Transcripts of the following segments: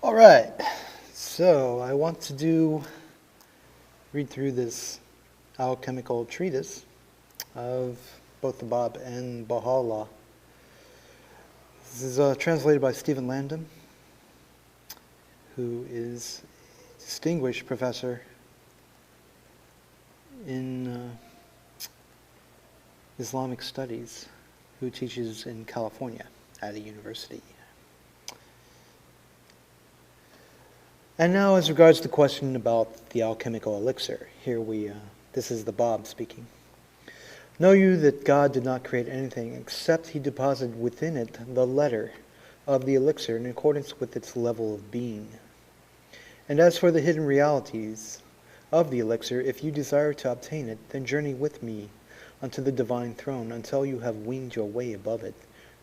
All right, so I want to read through this alchemical treatise of both the Bab and Baha'u'llah. This is translated by Stephen Landon, who is a distinguished professor in Islamic studies, who teaches in California at a university. And now, as regards the question about the alchemical elixir, this is the Bab speaking. Know you that God did not create anything except he deposited within it the letter of the elixir in accordance with its level of being. And as for the hidden realities of the elixir, if you desire to obtain it, then journey with me unto the divine throne until you have winged your way above it,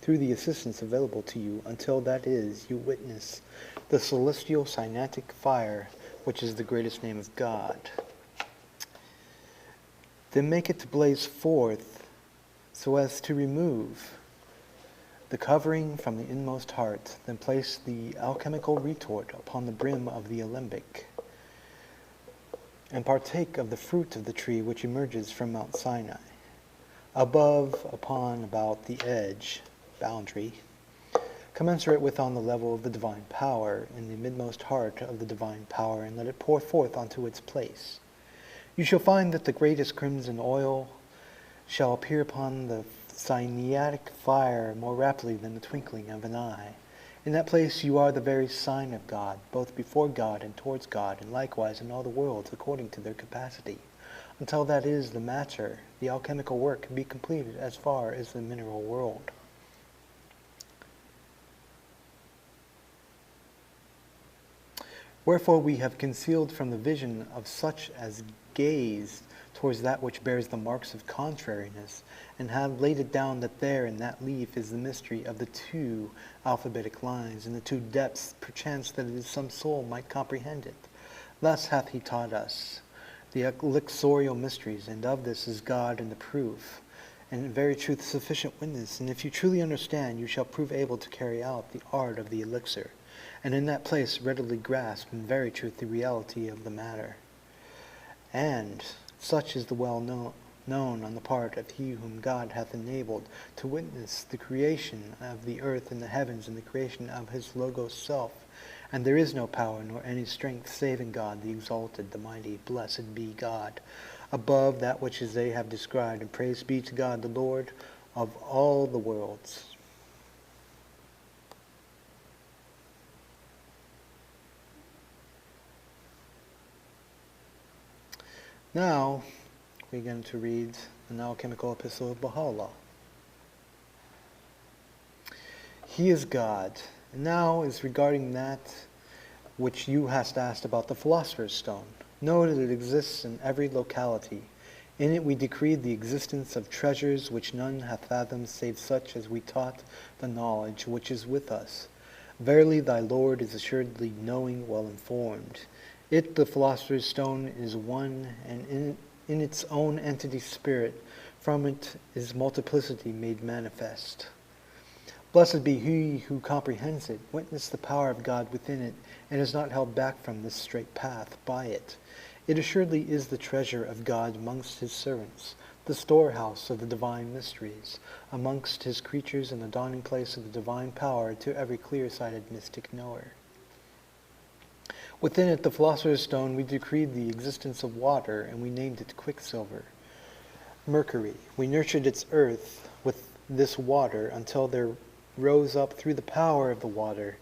through the assistance available to you, until that is, you witness the celestial cynatic fire, which is the greatest name of God. Then make it to blaze forth so as to remove the covering from the inmost heart. Then place the alchemical retort upon the brim of the alembic, and partake of the fruit of the tree which emerges from Mount Sinai. Above, upon, about the edge, boundary, commensurate with on the level of the divine power, in the midmost heart of the divine power, and let it pour forth unto its place. You shall find that the greatest crimson oil shall appear upon the cynatic fire more rapidly than the twinkling of an eye. In that place you are the very sign of God, both before God and towards God, and likewise in all the worlds according to their capacity, until that is the matter, the alchemical work can be completed as far as the mineral world. Wherefore we have concealed from the vision of such as gaze towards that which bears the marks of contrariness, and have laid it down that there in that leaf is the mystery of the two alphabetic lines, and the two depths, perchance that it is some soul might comprehend it. Thus hath he taught us the elixorial mysteries, and of this is God in the proof, and in very truth sufficient witness. And if you truly understand, you shall prove able to carry out the art of the elixir, and in that place readily grasp in very truth the reality of the matter. And such is the known on the part of he whom God hath enabled to witness the creation of the earth and the heavens, and the creation of his Logos self. And there is no power nor any strength save in God, the exalted, the mighty, blessed be God, above that which is they have described, and praise be to God, the Lord of all the worlds. Now, we're going to read an alchemical epistle of Baha'u'llah. He is God. And now is regarding that which you hast asked about the Philosopher's Stone. Know that it exists in every locality. In it we decreed the existence of treasures which none hath fathomed save such as we taught the knowledge which is with us. Verily thy Lord is assuredly knowing, well informed. It, the Philosopher's Stone, is one, and in its own entity spirit, from it is multiplicity made manifest. Blessed be he who comprehends it, witness the power of God within it, and is not held back from this straight path by it. It assuredly is the treasure of God amongst his servants, the storehouse of the divine mysteries, amongst his creatures, and the dawning place of the divine power to every clear-sighted mystic knower. Within it, the Philosopher's Stone, we decreed the existence of water, and we named it quicksilver. Mercury, we nurtured its earth with this water until there rose up through the power of the water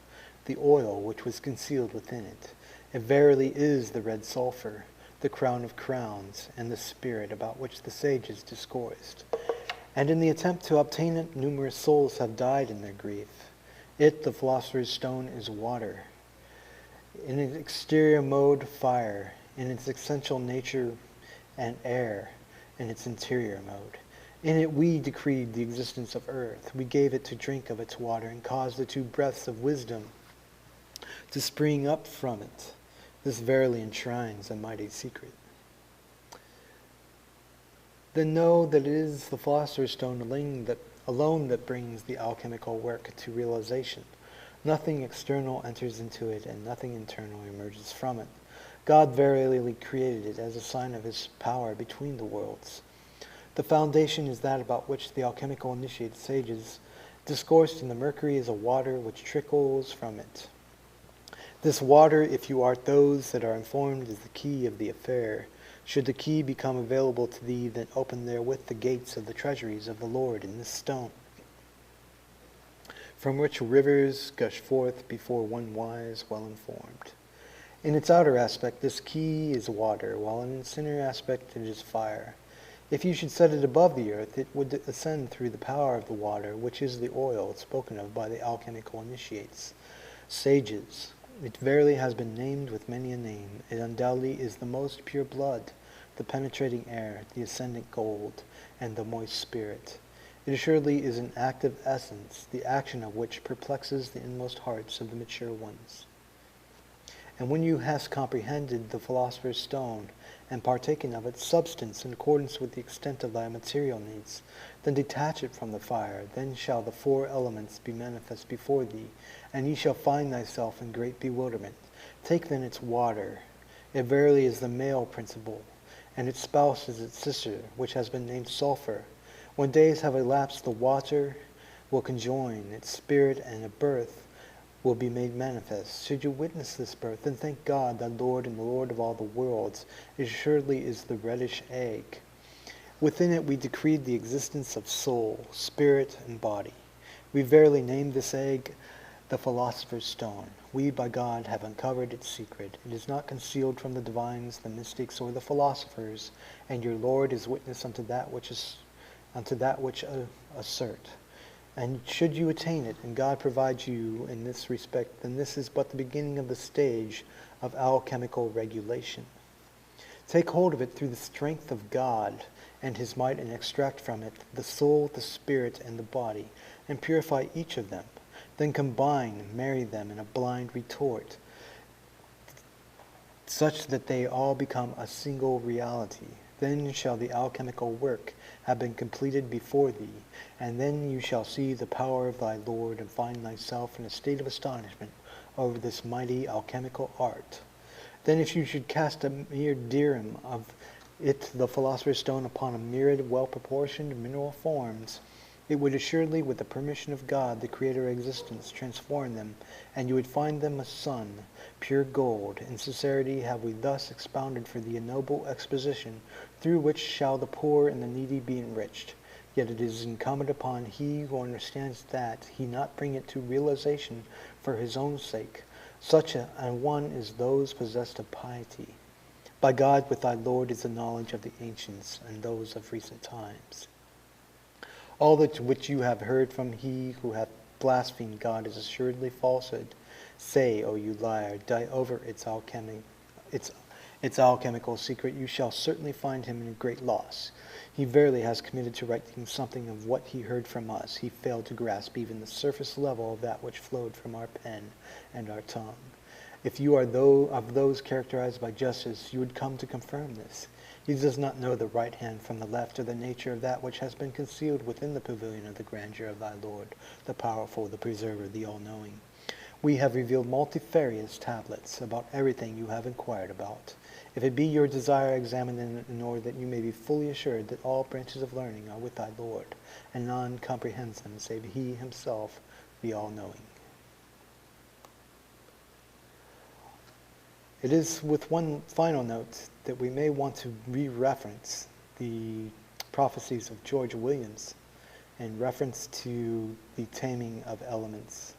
the oil which was concealed within it. It verily is the red sulfur, the crown of crowns, and the spirit about which the sages discoursed. And in the attempt to obtain it, numerous souls have died in their grief. It, the Philosopher's Stone, is water. In its exterior mode, fire. In its essential nature, and air. In its interior mode. In it we decreed the existence of earth. We gave it to drink of its water, and caused the two breaths of wisdom to spring up from it. This verily enshrines a mighty secret. Then know that it is the Philosopher's Stone alone that brings the alchemical work to realization. Nothing external enters into it, and nothing internal emerges from it. God verily created it as a sign of his power between the worlds. The foundation is that about which the alchemical initiated sages discoursed, and the mercury is a water which trickles from it. This water, if you art those that are informed, is the key of the affair. Should the key become available to thee, then open therewith the gates of the treasuries of the Lord in this stone, from which rivers gush forth before one wise, well informed. In its outer aspect, this key is water, while in its inner aspect it is fire. If you should set it above the earth, it would ascend through the power of the water, which is the oil spoken of by the alchemical initiates, sages. It verily has been named with many a name. It undoubtedly is the most pure blood, the penetrating air, the ascendant gold, and the moist spirit. It assuredly is an active essence, the action of which perplexes the inmost hearts of the mature ones. And when you hast comprehended the Philosopher's Stone, and partaken of its substance in accordance with the extent of thy material needs, then detach it from the fire. Then shall the four elements be manifest before thee, and ye shall find thyself in great bewilderment. Take then its water. It verily is the male principle, and its spouse is its sister, which has been named sulfur. When days have elapsed, the water will conjoin its spirit, and a birth will be made manifest. Should you witness this birth, then thank God, thy Lord and the Lord of all the worlds. It assuredly is the reddish egg. Within it we decreed the existence of soul, spirit, and body. We verily named this egg the Philosopher's Stone. We, by God, have uncovered its secret. It is not concealed from the divines, the mystics, or the philosophers, and your Lord is witness unto that which assert. And should you attain it, and God provides you in this respect, then this is but the beginning of the stage of alchemical regulation. Take hold of it through the strength of God and his might, and extract from it the soul, the spirit, and the body, and purify each of them. Then combine and marry them in a blind retort, such that they all become a single reality. Then shall the alchemical work have been completed before thee, and then you shall see the power of thy Lord, and find thyself in a state of astonishment over this mighty alchemical art. Then if you should cast a mere dirham of it, the Philosopher's Stone, upon a myriad well-proportioned mineral forms, it would assuredly, with the permission of God, the creator of existence, transform them, and you would find them a sun, pure gold. In sincerity have we thus expounded for thee a noble exposition, through which shall the poor and the needy be enriched. Yet it is incumbent upon he who understands that he not bring it to realization for his own sake. Such a one is those possessed of piety. By God, with thy Lord, is the knowledge of the ancients and those of recent times. All that which you have heard from he who hath blasphemed God is assuredly falsehood. Say, O you liar, die over its alchemical secret. You shall certainly find him in great loss. He verily has committed to writing something of what he heard from us. He failed to grasp even the surface level of that which flowed from our pen and our tongue. If you are of those characterized by justice, you would come to confirm this. He does not know the right hand from the left, or the nature of that which has been concealed within the pavilion of the grandeur of thy Lord, the powerful, the preserver, the all-knowing. We have revealed multifarious tablets about everything you have inquired about. If it be your desire, examine them in order that you may be fully assured that all branches of learning are with thy Lord, and none comprehends them save he himself, the all-knowing. It is with one final note that we may want to re-reference the prophecies of George Williams in reference to the taming of elements.